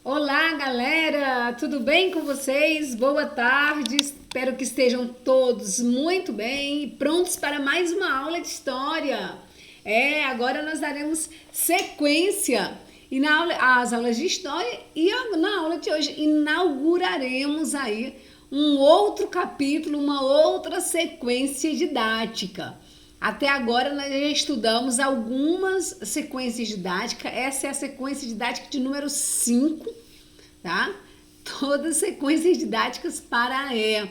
Olá, galera! Tudo bem com vocês? Boa tarde. Espero que estejam todos muito bem e prontos para mais uma aula de história. Agora nós daremos sequência e às aulas de história e na aula de hoje inauguraremos aí um outro capítulo, uma outra sequência didática. Até agora nós já estudamos algumas sequências didáticas. Essa é a sequência didática de número 5, tá? Todas sequências didáticas para a E.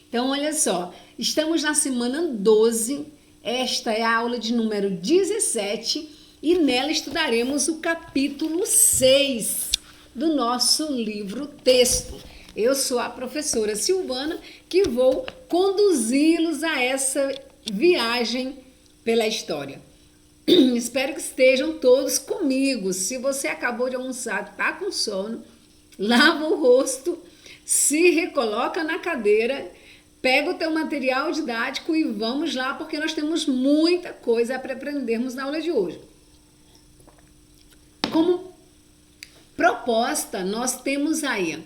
Então, olha só, estamos na semana 12. Esta é a aula de número 17 e nela estudaremos o capítulo 6 do nosso livro texto. Eu sou a professora Silvana que vou conduzi-los a essa viagem pela história. Espero que estejam todos comigo. Se você acabou de almoçar, está com sono, lava o rosto, se recoloca na cadeira, pega o teu material didático e vamos lá, porque nós temos muita coisa para aprendermos na aula de hoje. Como proposta, nós temos aí,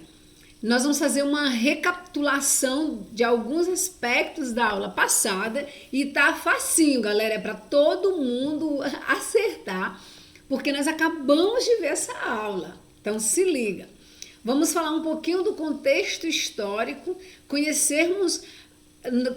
nós vamos fazer uma recapitulação de alguns aspectos da aula passada e tá facinho, galera, é para todo mundo acertar, porque nós acabamos de ver essa aula. Então se liga. Vamos falar um pouquinho do contexto histórico, conhecermos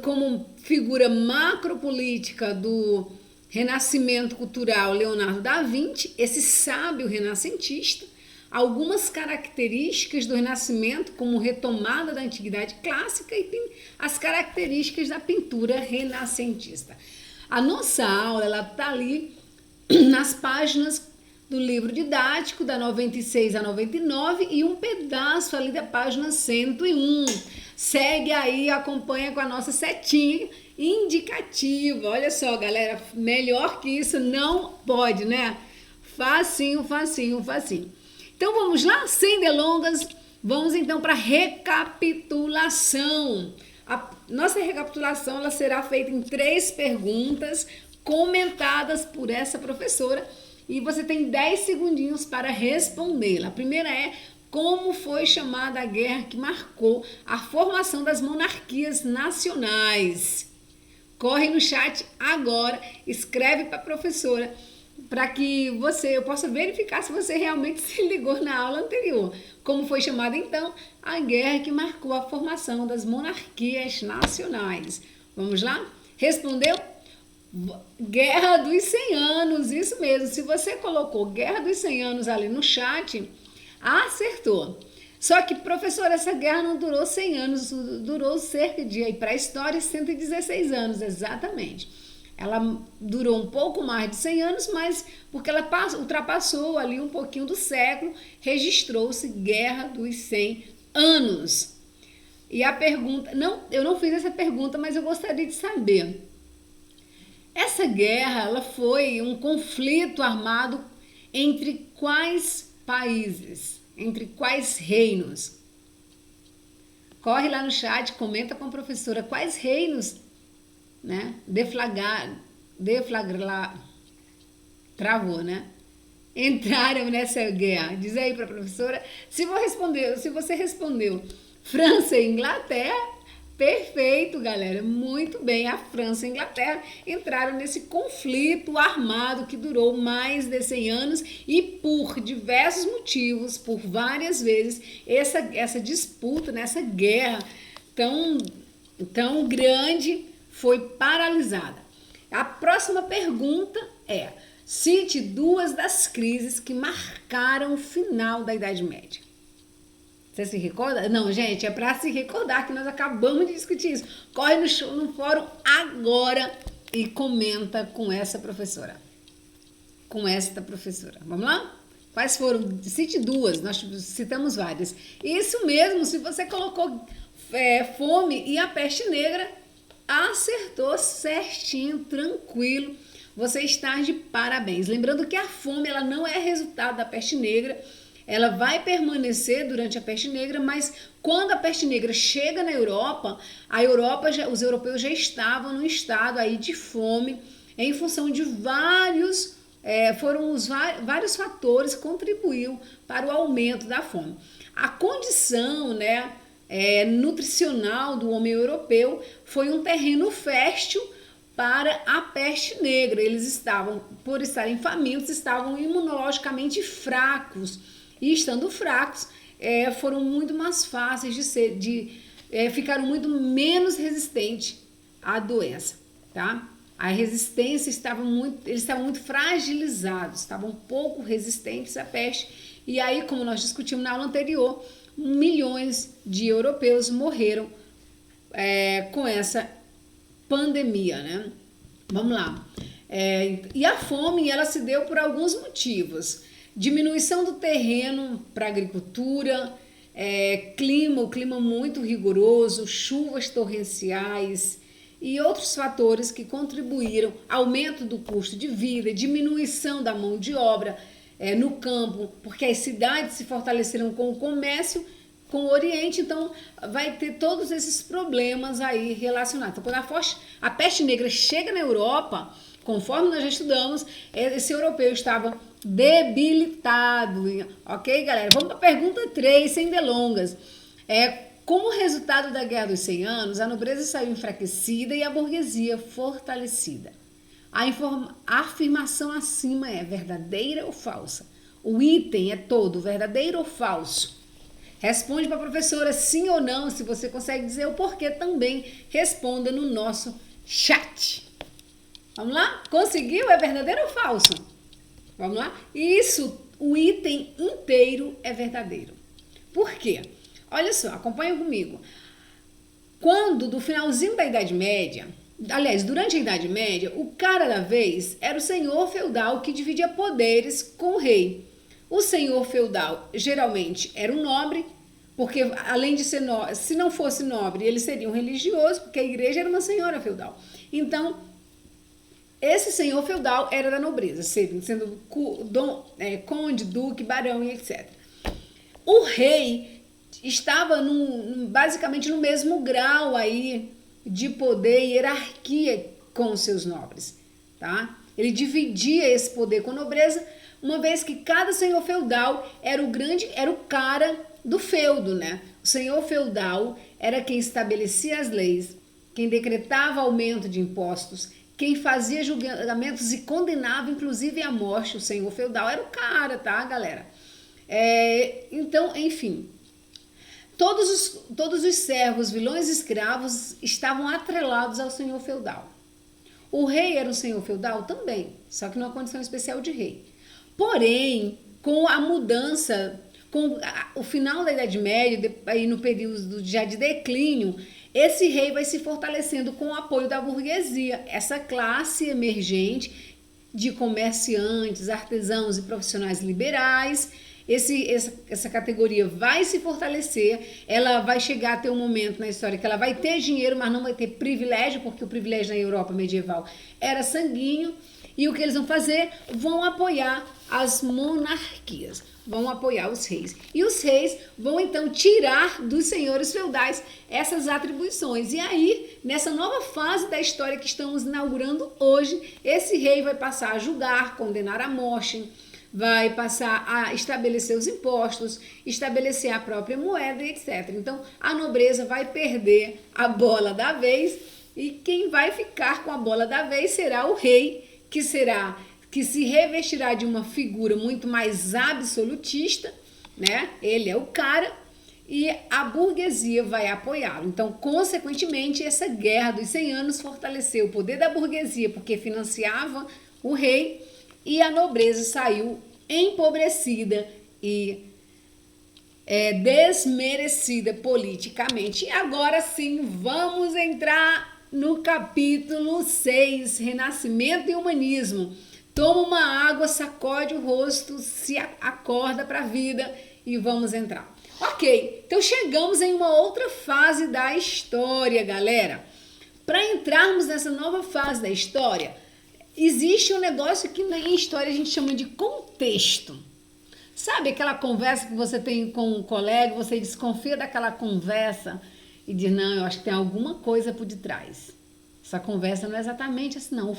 como figura macropolítica do Renascimento Cultural Leonardo da Vinci, esse sábio renascentista, algumas características do Renascimento, como retomada da Antiguidade Clássica e as características da pintura renascentista. A nossa aula, ela está ali nas páginas do livro didático, da 96 a 99 e um pedaço ali da página 101. Segue aí, acompanha com a nossa setinha indicativa. Olha só, galera, melhor que isso não pode, né? Facinho, facinho, facinho. Então vamos lá, sem delongas, vamos então para a recapitulação. A nossa recapitulação ela será feita em 3 perguntas comentadas por essa professora e você tem 10 segundinhos para respondê-la. A primeira é: como foi chamada a guerra que marcou a formação das monarquias nacionais? Corre no chat agora, escreve para a professora, para que eu possa verificar se você realmente se ligou na aula anterior. Como foi chamada, então, a guerra que marcou a formação das monarquias nacionais? Vamos lá? Respondeu? Guerra dos 100 anos, isso mesmo. Se você colocou Guerra dos 100 anos ali no chat, acertou. Só que, professor, essa guerra não durou 100 anos, durou cerca de, para a história, 116 anos, exatamente. Ela durou um pouco mais de 100 anos, mas porque ela ultrapassou ali um pouquinho do século, registrou-se Guerra dos 100 anos. E a pergunta, eu não fiz essa pergunta, mas eu gostaria de saber. Essa guerra, ela foi um conflito armado entre quais países? Entre quais reinos? Corre lá no chat, comenta com a professora quais reinos, né? Travou, né? Entraram nessa guerra. Diz aí para a professora. Se você respondeu França e Inglaterra, perfeito, galera. Muito bem. A França e a Inglaterra entraram nesse conflito armado que durou mais de 100 anos e por diversos motivos, por várias vezes, essa disputa, nessa guerra tão grande, foi paralisada. A próxima pergunta é: cite 2 das crises que marcaram o final da Idade Média. Você se recorda? Não, gente, é para se recordar que nós acabamos de discutir isso. Corre no fórum agora e comenta com essa professora. Com esta professora. Vamos lá? Quais foram? Cite 2, nós citamos várias. Isso mesmo, se você colocou fome e a peste negra, acertou certinho, tranquilo. Você está de parabéns. Lembrando que a fome ela não é resultado da peste negra. Ela vai permanecer durante a peste negra, mas quando a peste negra chega na Europa, os europeus já estavam num estado aí de fome em função de vários foram vários fatores que contribuíram para o aumento da fome. A condição, né, nutricional do homem europeu foi um terreno fértil para a peste negra. Eles estavam, por estarem famintos, estavam imunologicamente fracos. E estando fracos, foram muito mais fáceis ficaram muito menos resistentes à doença, tá? A resistência eles estavam muito fragilizados, estavam pouco resistentes à peste. E aí, como nós discutimos na aula anterior, milhões de europeus morreram com essa pandemia, né? Vamos lá. E a fome, ela se deu por alguns motivos. Diminuição do terreno para agricultura, o clima muito rigoroso, chuvas torrenciais e outros fatores que contribuíram, aumento do custo de vida, diminuição da mão de obra no campo, porque as cidades se fortaleceram com o comércio, com o Oriente, então vai ter todos esses problemas aí relacionados. Então, quando a peste negra chega na Europa, conforme nós já estudamos, esse europeu estava debilitado. Ok, galera? Vamos para a pergunta 3, sem delongas. Como resultado da Guerra dos 100 Anos, a nobreza saiu enfraquecida e a burguesia fortalecida. A afirmação acima é verdadeira ou falsa? O item é todo verdadeiro ou falso? Responde para a professora sim ou não. Se você consegue dizer o porquê, também responda no nosso chat. Vamos lá? Conseguiu? É verdadeiro ou falso? Vamos lá? Isso, o item inteiro é verdadeiro. Por quê? Olha só, acompanha comigo. Do finalzinho da Idade Média, aliás, durante a Idade Média, o cara da vez era o senhor feudal que dividia poderes com o rei. O senhor feudal geralmente era um nobre, porque além de ser nobre, se não fosse nobre, ele seria um religioso, porque a igreja era uma senhora feudal. Então, esse senhor feudal era da nobreza, sendo conde, duque, barão e etc. O rei estava basicamente no mesmo grau aí de poder e hierarquia com os seus nobres, tá? Ele dividia esse poder com a nobreza, uma vez que cada senhor feudal era o cara do feudo, né? O senhor feudal era quem estabelecia as leis, quem decretava aumento de impostos, quem fazia julgamentos e condenava inclusive à morte. O senhor feudal era o cara, tá, galera? Então, enfim, todos os servos, vilões e escravos estavam atrelados ao senhor feudal. O rei era um senhor feudal também, só que numa condição especial de rei. Porém, com a mudança, com o final da Idade Média, aí no período já de declínio, esse rei vai se fortalecendo com o apoio da burguesia, essa classe emergente de comerciantes, artesãos e profissionais liberais. Essa categoria vai se fortalecer, ela vai chegar a ter um momento na história que ela vai ter dinheiro, mas não vai ter privilégio, porque o privilégio na Europa medieval era sanguíneo. E o que eles vão fazer? Vão apoiar as monarquias, vão apoiar os reis. E os reis vão então tirar dos senhores feudais essas atribuições. E aí, nessa nova fase da história que estamos inaugurando hoje, esse rei vai passar a julgar, condenar à morte, vai passar a estabelecer os impostos, estabelecer a própria moeda, etc. Então, a nobreza vai perder a bola da vez e quem vai ficar com a bola da vez será o rei, que se revestirá de uma figura muito mais absolutista, né? Ele é o cara e a burguesia vai apoiá-lo. Então, consequentemente, essa guerra dos 100 anos fortaleceu o poder da burguesia porque financiava o rei e a nobreza saiu empobrecida e desmerecida politicamente. E agora sim, vamos entrar no capítulo 6, Renascimento e Humanismo. Toma uma água, sacode o rosto, se acorda para a vida e vamos entrar. Ok, então chegamos em uma outra fase da história, galera. Para entrarmos nessa nova fase da história, existe um negócio que em história a gente chama de contexto. Sabe aquela conversa que você tem com um colega, você desconfia daquela conversa e diz, não, eu acho que tem alguma coisa por detrás. Essa conversa não é exatamente assim, não.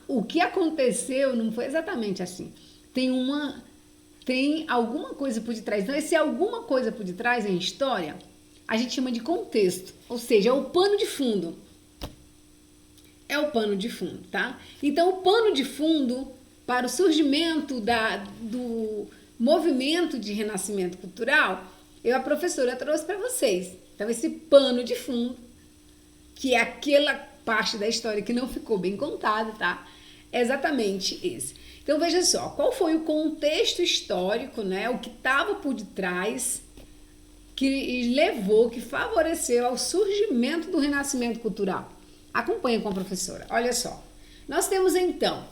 O que aconteceu não foi exatamente assim. Tem alguma coisa por detrás. Então, esse alguma coisa por detrás em história, a gente chama de contexto. Ou seja, é o pano de fundo. É o pano de fundo, tá? Então, o pano de fundo para o surgimento do movimento de renascimento cultural, a professora trouxe para vocês. Então, esse pano de fundo, que é aquela parte da história que não ficou bem contada, tá? É exatamente esse. Então, veja só, qual foi o contexto histórico, né? O que estava por detrás que favoreceu ao surgimento do renascimento cultural. Acompanhe com a professora. Olha só, nós temos então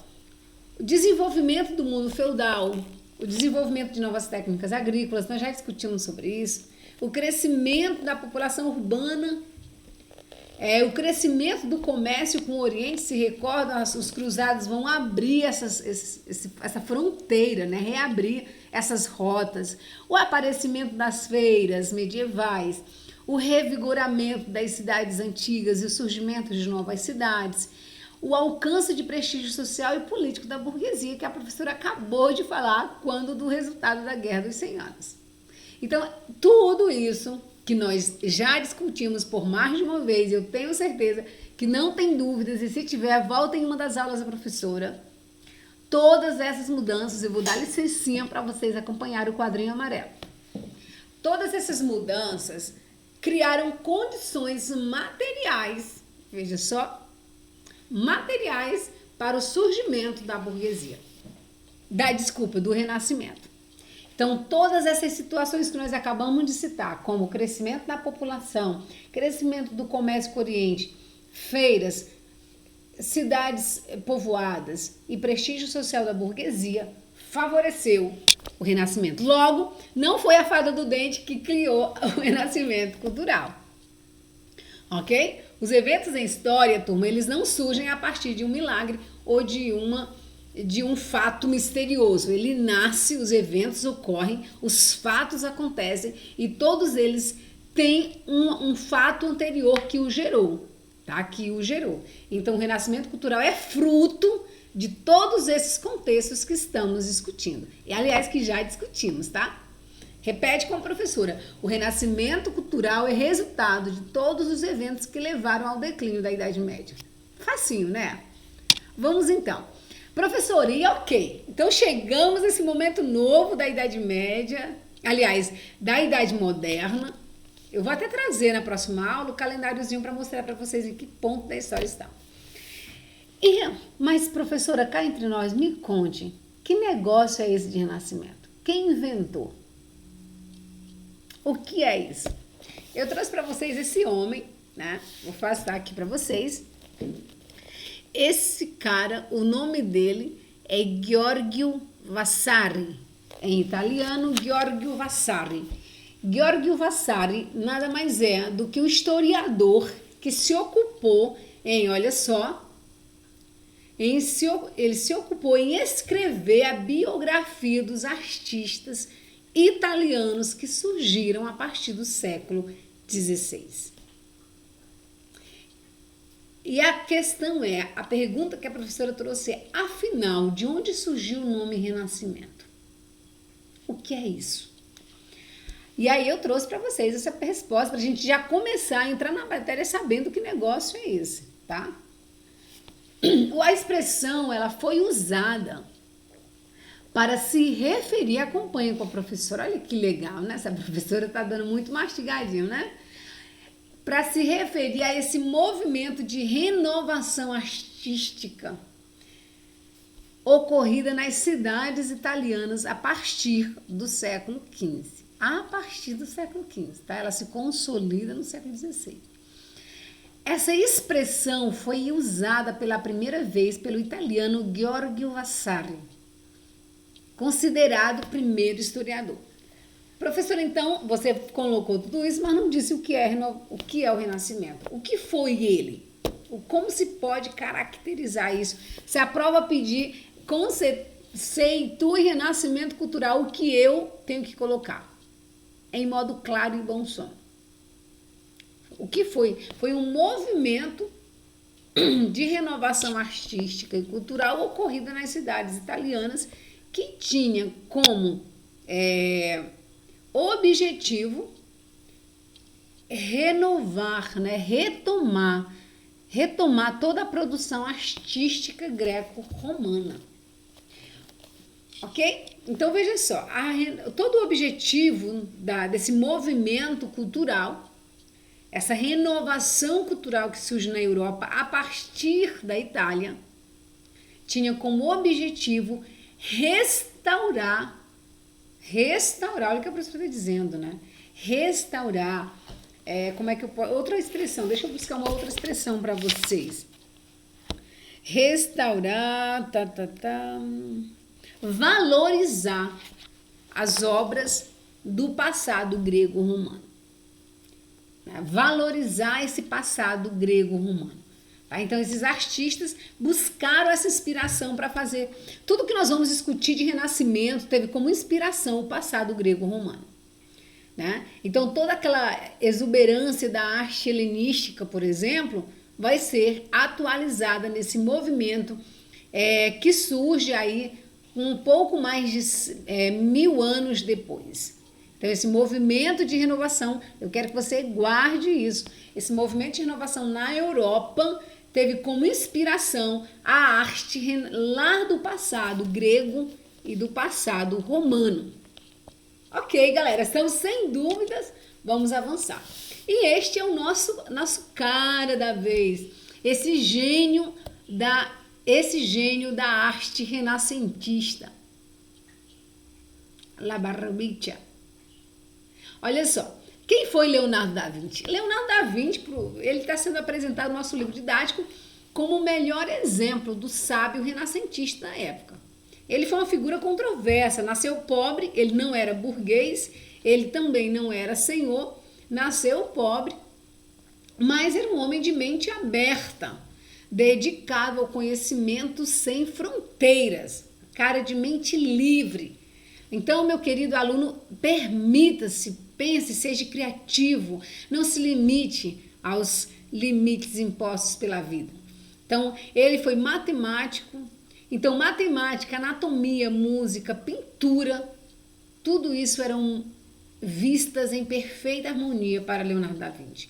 o desenvolvimento do mundo feudal, o desenvolvimento de novas técnicas agrícolas, nós já discutimos sobre isso, o crescimento da população urbana, o crescimento do comércio com o Oriente. Se recordam, os cruzados vão abrir essa fronteira, né? Reabrir essas rotas, o aparecimento das feiras medievais, o revigoramento das cidades antigas e o surgimento de novas cidades, o alcance de prestígio social e político da burguesia, que a professora acabou de falar quando do resultado da Guerra dos 100 Anos. Então, tudo isso que nós já discutimos por mais de uma vez, eu tenho certeza que não tem dúvidas, e se tiver, volta em uma das aulas da professora. Todas essas mudanças, eu vou dar licencinha para vocês acompanharem o quadrinho amarelo. Todas essas mudanças criaram condições materiais, veja só, materiais para o surgimento da burguesia, do renascimento. Então, todas essas situações que nós acabamos de citar, como o crescimento da população, crescimento do comércio com o Oriente, feiras, cidades povoadas e prestígio social da burguesia, favoreceu o renascimento. Logo, não foi a fada do dente que criou o renascimento cultural. Ok? Os eventos em história, turma, eles não surgem a partir de um milagre ou de um fato misterioso. Ele nasce, os eventos ocorrem, os fatos acontecem e todos eles têm um fato anterior que o gerou, tá? Que o gerou. Então, o renascimento cultural é fruto de todos esses contextos que estamos discutindo. E, aliás, que já discutimos, tá? Repete com a professora. O renascimento cultural é resultado de todos os eventos que levaram ao declínio da Idade Média. Facinho, né? Vamos então. Professora, e ok. Então chegamos nesse momento novo da Idade Média, aliás, da Idade Moderna. Eu vou até trazer na próxima aula o calendáriozinho para mostrar para vocês em que ponto da história está. Mas, professora, cá entre nós, me conte, que negócio é esse de renascimento? Quem inventou? O que é isso? Eu trouxe para vocês esse homem, né? Vou afastar aqui para vocês. Esse cara, o nome dele é Giorgio Vasari. Em italiano, Giorgio Vasari. Giorgio Vasari nada mais é do que um historiador que se ocupou olha só, ele se ocupou em escrever a biografia dos artistas italianos que surgiram a partir do século XVI. E a questão a pergunta que a professora trouxe é, afinal, de onde surgiu o nome Renascimento? O que é isso? E aí eu trouxe para vocês essa resposta, para a gente já começar a entrar na matéria sabendo que negócio é esse, tá? A expressão, ela foi usada para se referir, acompanha com a professora, olha que legal, né? Essa professora tá dando muito mastigadinho, né? Para se referir a esse movimento de renovação artística ocorrida nas cidades italianas a partir do século XV. A partir do século XV, tá? Ela se consolida no século XVI. Essa expressão foi usada pela primeira vez pelo italiano Giorgio Vasari, considerado o primeiro historiador. Professor, então, você colocou tudo isso, mas não disse o que é o Renascimento. O que foi ele? Como se pode caracterizar isso? Se a prova pedir conceito e renascimento cultural, o que eu tenho que colocar? Em modo claro e bom som. O que foi? Foi um movimento de renovação artística e cultural ocorrida nas cidades italianas, que tinha como objetivo renovar, né, retomar toda a produção artística greco-romana. Ok? Então veja só, todo o objetivo desse movimento cultural, essa renovação cultural que surge na Europa a partir da Itália, tinha como objetivo restaurar, olha o que a professora está dizendo, né? Restaurar, como é que eu posso... Outra expressão, deixa eu buscar uma outra expressão para vocês. Restaurar, valorizar as obras do passado grego-romano. Valorizar esse passado grego-romano. Tá? Então, esses artistas buscaram essa inspiração para fazer. Tudo que nós vamos discutir de Renascimento teve como inspiração o passado grego-romano. Né? Então, toda aquela exuberância da arte helenística, por exemplo, vai ser atualizada nesse movimento que surge aí um pouco mais de 1000 anos depois. Então, esse movimento de renovação, eu quero que você guarde isso. Esse movimento de renovação na Europa teve como inspiração a arte lá do passado grego e do passado romano. Ok, galera, estamos sem dúvidas, vamos avançar. E este é o nosso cara da vez, esse gênio da arte renascentista. La Barbicha. Olha só, quem foi Leonardo da Vinci? Leonardo da Vinci, ele está sendo apresentado no nosso livro didático como o melhor exemplo do sábio renascentista da época. Ele foi uma figura controversa, nasceu pobre, ele não era burguês, ele também não era senhor, nasceu pobre, mas era um homem de mente aberta, dedicado ao conhecimento sem fronteiras, cara de mente livre. Então, meu querido aluno, permita-se, pense, seja criativo, não se limite aos limites impostos pela vida. Então, ele foi matemático. Então, matemática, anatomia, música, pintura, tudo isso eram vistas em perfeita harmonia para Leonardo da Vinci.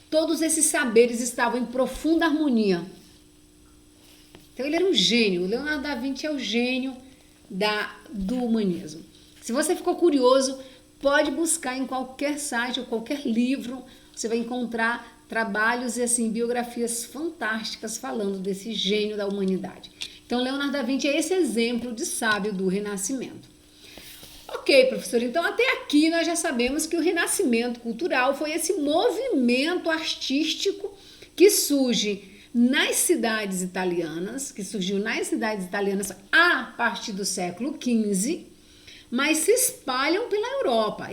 Todos esses saberes estavam em profunda harmonia. Então, ele era um gênio. Leonardo da Vinci é o gênio do humanismo. Se você ficou curioso, pode buscar em qualquer site ou qualquer livro, você vai encontrar trabalhos e assim, biografias fantásticas falando desse gênio da humanidade. Então, Leonardo da Vinci é esse exemplo de sábio do Renascimento. Ok, professor, então até aqui nós já sabemos que o Renascimento cultural foi esse movimento artístico que surge nas cidades italianas, a partir do século XV, mas se espalham pela Europa.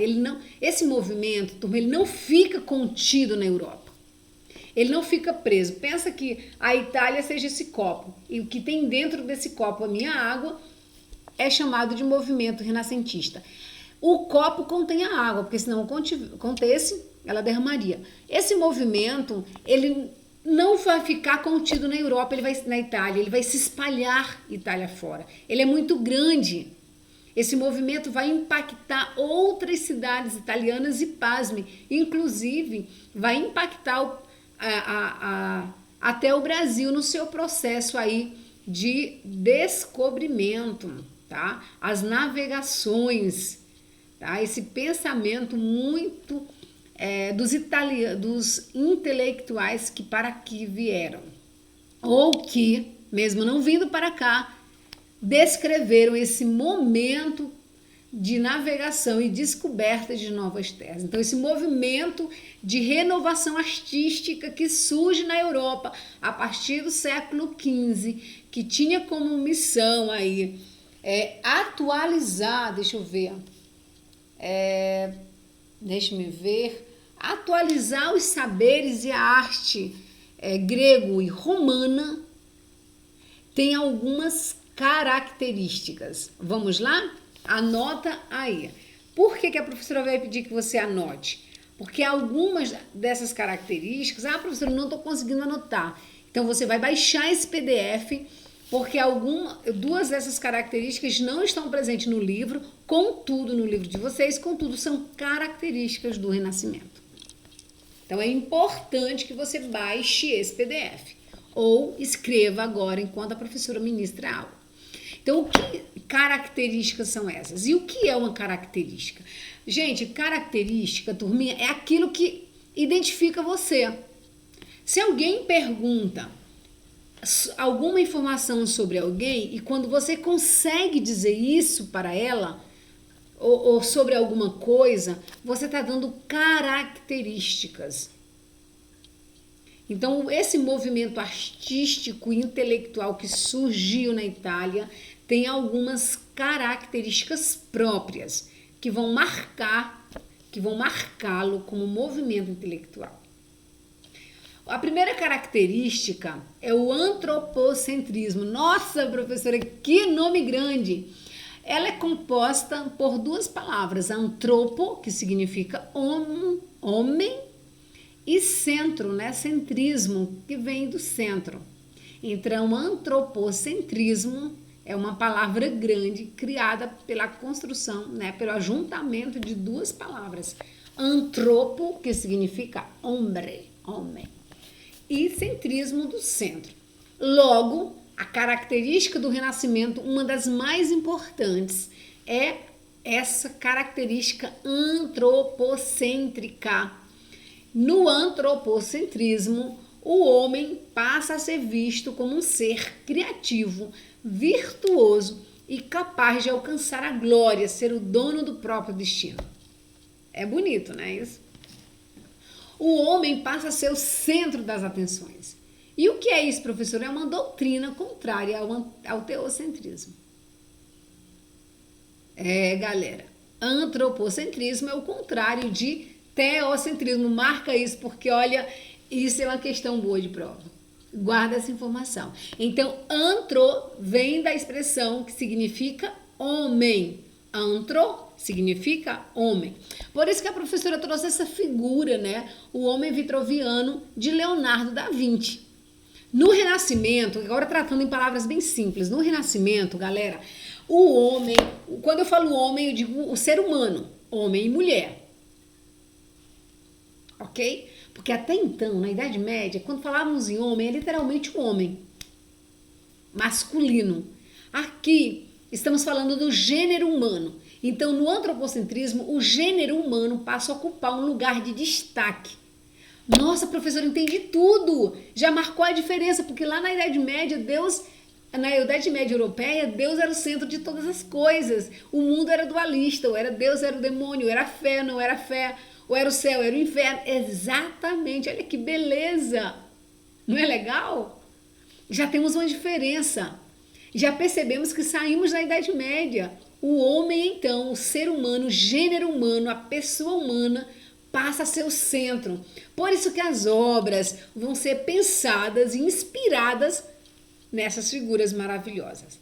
Esse movimento, turma, ele não fica contido na Europa. Ele não fica preso. Pensa que a Itália seja esse copo. E o que tem dentro desse copo, a minha água, é chamado de movimento renascentista. O copo contém a água, porque senão contesse, ela derramaria. Esse movimento, ele não vai ficar contido na Europa, na Itália, ele vai se espalhar Itália fora. Ele é muito grande. Esse movimento vai impactar outras cidades italianas e, pasme, inclusive, vai impactar até o Brasil no seu processo aí de descobrimento, tá? As navegações, tá? Esse pensamento muito dos intelectuais que para aqui vieram, ou que, mesmo não vindo para cá, descreveram esse momento de navegação e descoberta de novas terras. Então, esse movimento de renovação artística que surge na Europa a partir do século XV, que tinha como missão aí atualizar, atualizar os saberes e a arte grego e romana, tem algumas características. Vamos lá? Anota aí. Por que a professora vai pedir que você anote? Porque algumas dessas características, professora, não estou conseguindo anotar. Então você vai baixar esse PDF, porque duas dessas características não estão presentes no livro, contudo, no livro de vocês, contudo, são características do Renascimento. Então é importante que você baixe esse PDF ou escreva agora enquanto a professora ministra a aula. Então, que características são essas? E o que é uma característica? Gente, característica, turminha, é aquilo que identifica você. Se alguém pergunta alguma informação sobre alguém e quando você consegue dizer isso para ela ou sobre alguma coisa, você está dando características. Então, esse movimento artístico e intelectual que surgiu na Itália tem algumas características próprias que vão marcá-lo como movimento intelectual. A primeira característica é o antropocentrismo. Nossa, professora, que nome grande! Ela é composta por duas palavras, antropo, que significa homem, e centro, né? Centrismo, que vem do centro. Então, antropocentrismo é uma palavra grande criada pela construção, né? Pelo ajuntamento de duas palavras. Antropo, que significa homem, e centrismo do centro. Logo, a característica do Renascimento, uma das mais importantes, é essa característica antropocêntrica. No antropocentrismo, o homem passa a ser visto como um ser criativo, virtuoso e capaz de alcançar a glória, ser o dono do próprio destino. É bonito, não é isso? O homem passa a ser o centro das atenções. E o que é isso, professor? É uma doutrina contrária ao teocentrismo. Galera, antropocentrismo é o contrário de teocentrismo. Marca isso, porque olha, isso é uma questão boa de prova. Guarda essa informação. Então, antro vem da expressão que significa homem. Antro significa homem. Por isso que a professora trouxe essa figura, né? O homem vitruviano de Leonardo da Vinci. No Renascimento, agora tratando em palavras bem simples, no Renascimento, galera, o homem, quando eu falo homem, eu digo o ser humano, homem e mulher. Ok? Porque até então, na Idade Média, quando falávamos em homem, é literalmente um homem masculino. Aqui, estamos falando do gênero humano. Então, no antropocentrismo, o gênero humano passa a ocupar um lugar de destaque. Nossa, professora, entendi tudo. Já marcou a diferença, porque lá na Idade Média, na Idade Média Europeia, Deus era o centro de todas as coisas. O mundo era dualista, ou era Deus, era o demônio, ou era fé, não era fé, ou era o céu, era o inferno. Exatamente, olha que beleza. Não é legal? Já temos uma diferença. Já percebemos que saímos da Idade Média. O homem, então, o ser humano, o gênero humano, a pessoa humana, passa a ser o centro. Por isso que as obras vão ser pensadas e inspiradas nessas figuras maravilhosas.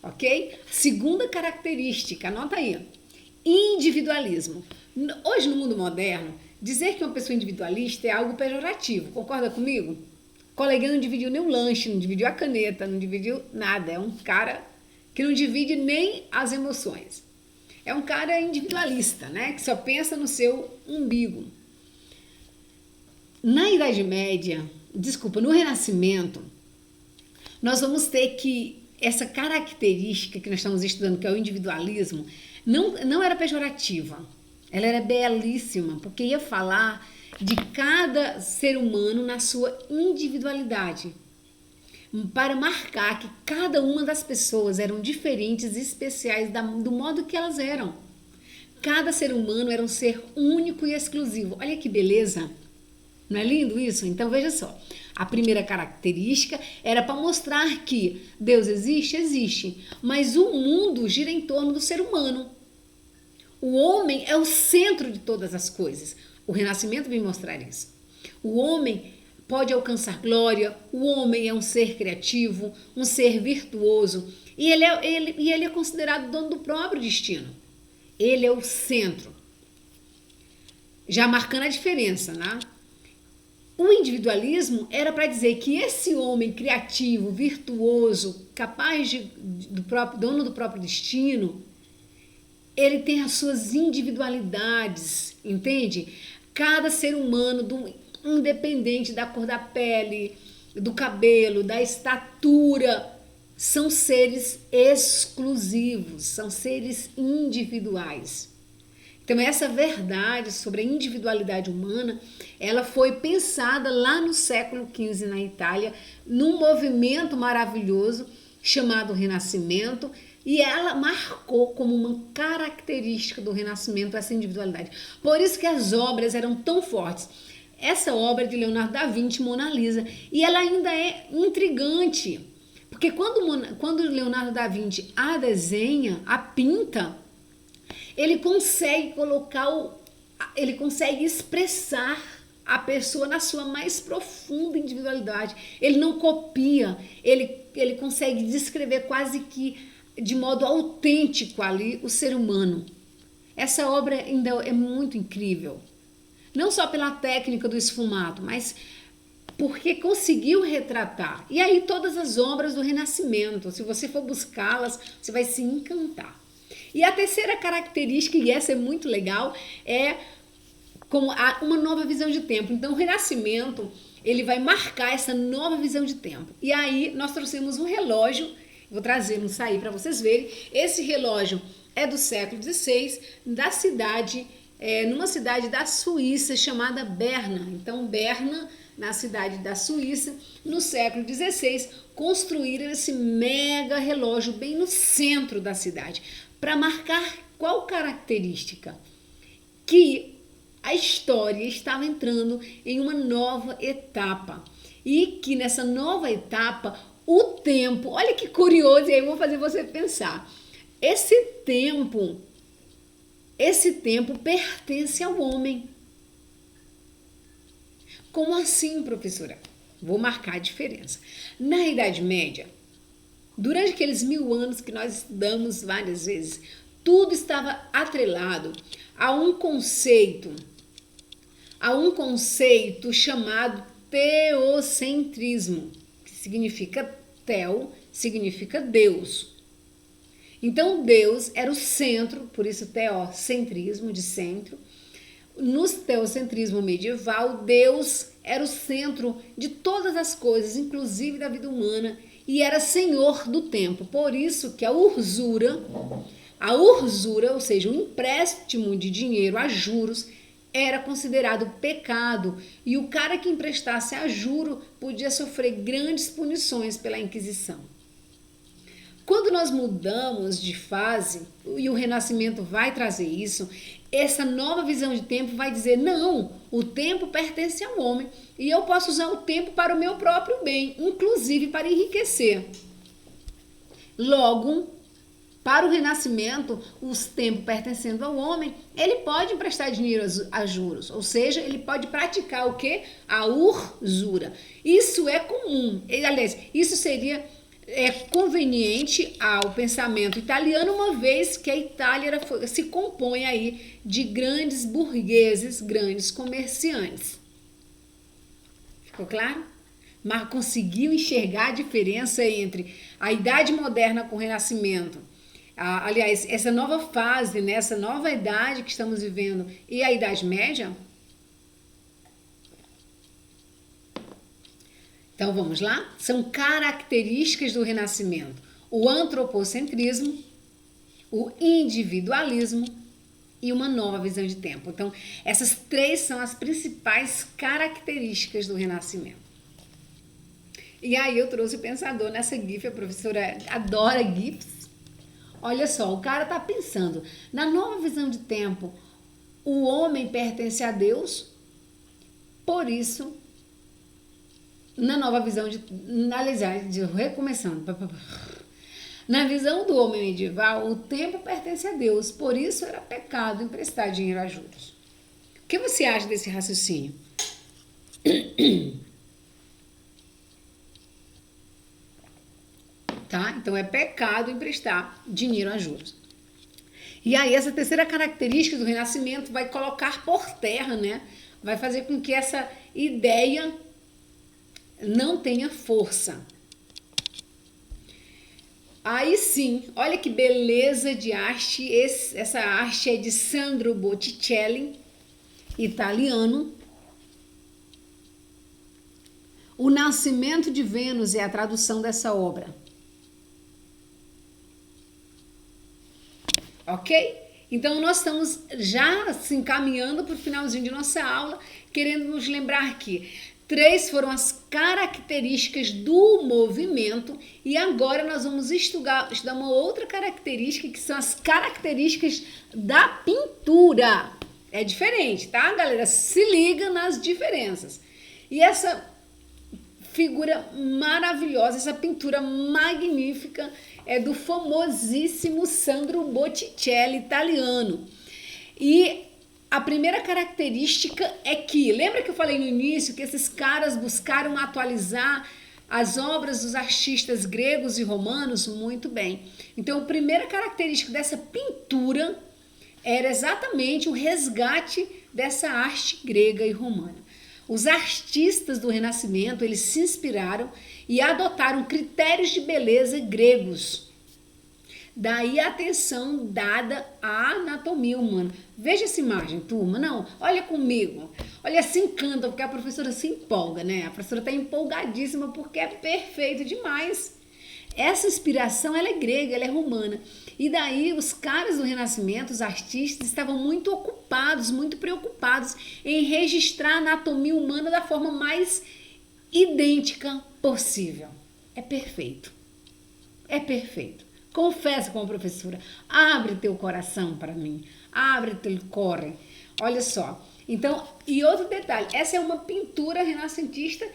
Ok? Segunda característica, anota aí. Individualismo. Hoje, no mundo moderno, dizer que uma pessoa individualista é algo pejorativo. Concorda comigo? O coleguinha não dividiu nem o lanche, não dividiu a caneta, não dividiu nada. É um cara que não divide nem as emoções. É um cara individualista, né? Que só pensa no seu umbigo. Na Idade Média, no Renascimento, nós vamos ter que essa característica que nós estamos estudando, que é o individualismo, não era pejorativa. Ela era belíssima, porque ia falar de cada ser humano na sua individualidade, para marcar que cada uma das pessoas eram diferentes e especiais do modo que elas eram. Cada ser humano era um ser único e exclusivo. Olha que beleza! Não é lindo isso? Então veja só, a primeira característica era para mostrar que Deus existe, existe, mas o mundo gira em torno do ser humano. O homem é o centro de todas as coisas. O Renascimento vem mostrar isso. O homem pode alcançar glória, o homem é um ser criativo, um ser virtuoso, e ele é considerado dono do próprio destino. Ele é o centro. Já marcando a diferença, né? O individualismo era para dizer que esse homem criativo, virtuoso, capaz do próprio dono do próprio destino, ele tem as suas individualidades, entende? Cada ser humano, independente da cor da pele, do cabelo, da estatura, são seres exclusivos, são seres individuais. Então essa verdade sobre a individualidade humana, ela foi pensada lá no século XV na Itália, num movimento maravilhoso chamado Renascimento, e ela marcou como uma característica do Renascimento essa individualidade. Por isso que as obras eram tão fortes. Essa obra de Leonardo da Vinci, Mona Lisa, e ela ainda é intrigante, porque quando Leonardo da Vinci a desenha, a pinta, ele consegue ele consegue expressar a pessoa na sua mais profunda individualidade. Ele não copia, ele consegue descrever quase que de modo autêntico ali o ser humano. Essa obra ainda é muito incrível. Não só pela técnica do esfumado, mas porque conseguiu retratar. E aí todas as obras do Renascimento, se você for buscá-las, você vai se encantar. E a terceira característica, e essa é muito legal, é como uma nova visão de tempo. Então o Renascimento, ele vai marcar essa nova visão de tempo. E aí nós trouxemos um relógio, vou trazer um sair para vocês verem. Esse relógio é do século XVI, da cidade, numa cidade da Suíça chamada Berna. Então Berna, na cidade da Suíça, no século XVI, construíram esse mega relógio bem no centro da cidade, para marcar qual característica? Que a história estava entrando em uma nova etapa e que nessa nova etapa o tempo, olha que curioso, e aí eu vou fazer você pensar, esse tempo pertence ao homem. Como assim, professora? Vou marcar a diferença. Na Idade Média, durante aqueles 1000 anos que nós estudamos várias vezes, tudo estava atrelado a um conceito chamado teocentrismo, que significa teo, significa Deus. Então Deus era o centro, por isso teocentrismo, de centro. No teocentrismo medieval, Deus era o centro de todas as coisas, inclusive da vida humana, e era senhor do tempo. Por isso que a usura, ou seja, o empréstimo de dinheiro a juros, era considerado pecado, e o cara que emprestasse a juro podia sofrer grandes punições pela Inquisição. Quando nós mudamos de fase, e o Renascimento vai trazer isso, essa nova visão de tempo vai dizer, não, o tempo pertence ao homem e eu posso usar o tempo para o meu próprio bem, inclusive para enriquecer. Logo, para o Renascimento, os tempos pertencendo ao homem, ele pode emprestar dinheiro a juros, ou seja, ele pode praticar o quê? A usura. Isso é comum, aliás, isso seria conveniente ao pensamento italiano, uma vez que a Itália se compõe aí de grandes burgueses, grandes comerciantes. Ficou claro? Mas conseguiu enxergar a diferença entre a Idade Moderna com o Renascimento, aliás, essa nova fase, né, essa nova idade que estamos vivendo, e a Idade Média? Então vamos lá? São características do Renascimento: o antropocentrismo, o individualismo e uma nova visão de tempo. Então essas três são as principais características do Renascimento. E aí eu trouxe o pensador nessa GIF, a professora adora GIFs. Olha só, o cara tá pensando, na nova visão de tempo, o homem pertence a Deus, por isso, na nova visão na visão do homem medieval, o tempo pertence a Deus, por isso era pecado emprestar dinheiro a juros. O que você acha desse raciocínio? Tá? Então é pecado emprestar dinheiro a juros. E aí essa terceira característica do Renascimento vai colocar por terra, né? Vai fazer com que essa ideia não tenha força. Aí sim, olha que beleza de arte. Essa arte é de Sandro Botticelli, italiano. O Nascimento de Vênus é a tradução dessa obra. Ok? Então nós estamos já se encaminhando para o finalzinho de nossa aula, querendo nos lembrar que 3 foram as características do movimento e agora nós vamos estudar uma outra característica que são as características da pintura. É diferente, tá, galera? Se liga nas diferenças. E essa figura maravilhosa, essa pintura magnífica é do famosíssimo Sandro Botticelli, italiano. E a primeira característica é que, lembra que eu falei no início que esses caras buscaram atualizar as obras dos artistas gregos e romanos? Muito bem. Então, a primeira característica dessa pintura era exatamente o resgate dessa arte grega e romana. Os artistas do Renascimento, eles se inspiraram e adotaram critérios de beleza gregos. Daí a atenção dada à anatomia humana. Veja essa imagem, turma. Não, olha comigo. Olha, se encanta, porque a professora se empolga, né? A professora está empolgadíssima porque é perfeito demais. Essa inspiração, ela é grega, ela é romana. E daí os caras do Renascimento, os artistas, estavam muito ocupados, muito preocupados em registrar a anatomia humana da forma mais idêntica possível. É perfeito. É perfeito. Confessa com a professora, abre teu coração para mim, abre teu corre. Olha só. Então, e outro detalhe, essa é uma pintura renascentista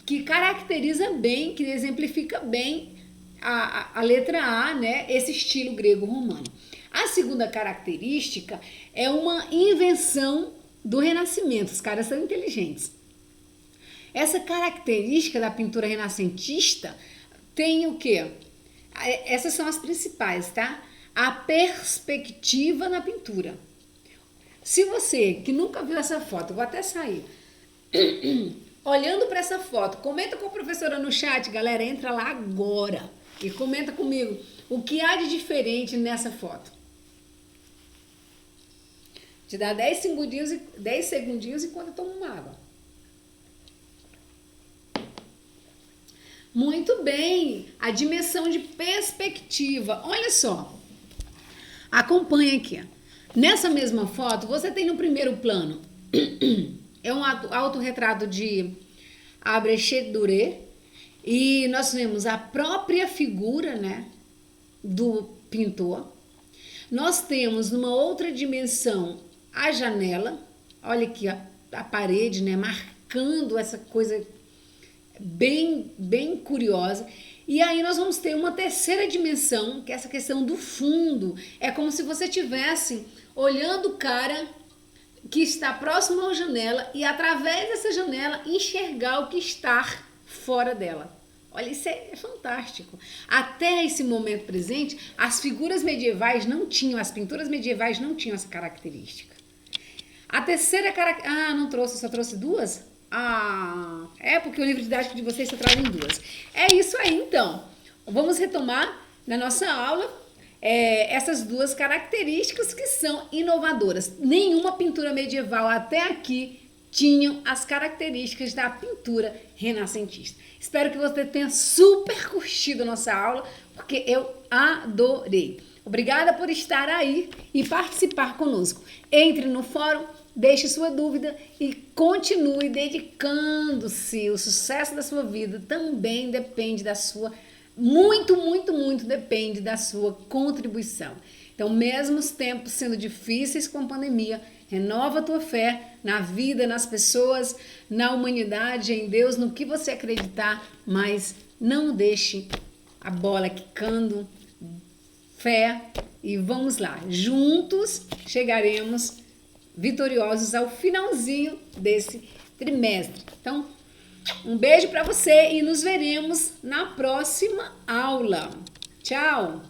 que caracteriza bem, que exemplifica bem a letra A, né? Esse estilo grego-romano. A segunda característica é uma invenção do Renascimento. Os caras são inteligentes. Essa característica da pintura renascentista tem o quê? Essas são as principais, tá? A perspectiva na pintura. Se você que nunca viu essa foto, vou até sair, olhando para essa foto, comenta com a professora no chat, galera, entra lá agora e comenta comigo o que há de diferente nessa foto. Te dá 10 segundinhos enquanto eu tomo uma água. Muito bem, a dimensão de perspectiva. Olha só, acompanha aqui. Nessa mesma foto, você tem no primeiro plano, é um autorretrato de Abrechet Durer, e nós vemos a própria figura, né, do pintor. Nós temos numa outra dimensão a janela, olha aqui a parede, né, marcando essa coisa bem curiosa. E aí nós vamos ter uma terceira dimensão, que é essa questão do fundo. É como se você estivesse olhando o cara que está próximo à janela e através dessa janela enxergar o que está fora dela. Olha, isso é fantástico. Até esse momento presente, as figuras medievais não tinham, as pinturas medievais não tinham essa característica. A terceira característica... Ah, não trouxe, só trouxe duas? Ah, é porque o livro didático de vocês só trazem duas. É isso aí, então. Vamos retomar na nossa aula essas duas características que são inovadoras. Nenhuma pintura medieval até aqui tinham as características da pintura renascentista. Espero que você tenha super curtido a nossa aula, porque eu adorei. Obrigada por estar aí e participar conosco. Entre no fórum, deixe sua dúvida e continue dedicando-se. O sucesso da sua vida também depende da sua, muito depende da sua contribuição. Então, mesmo os tempos sendo difíceis com a pandemia, renova a tua fé na vida, nas pessoas, na humanidade, em Deus, no que você acreditar, mas não deixe a bola quicando. Fé e vamos lá, juntos chegaremos vitoriosos ao finalzinho desse trimestre. Então, um beijo para você e nos veremos na próxima aula. Tchau!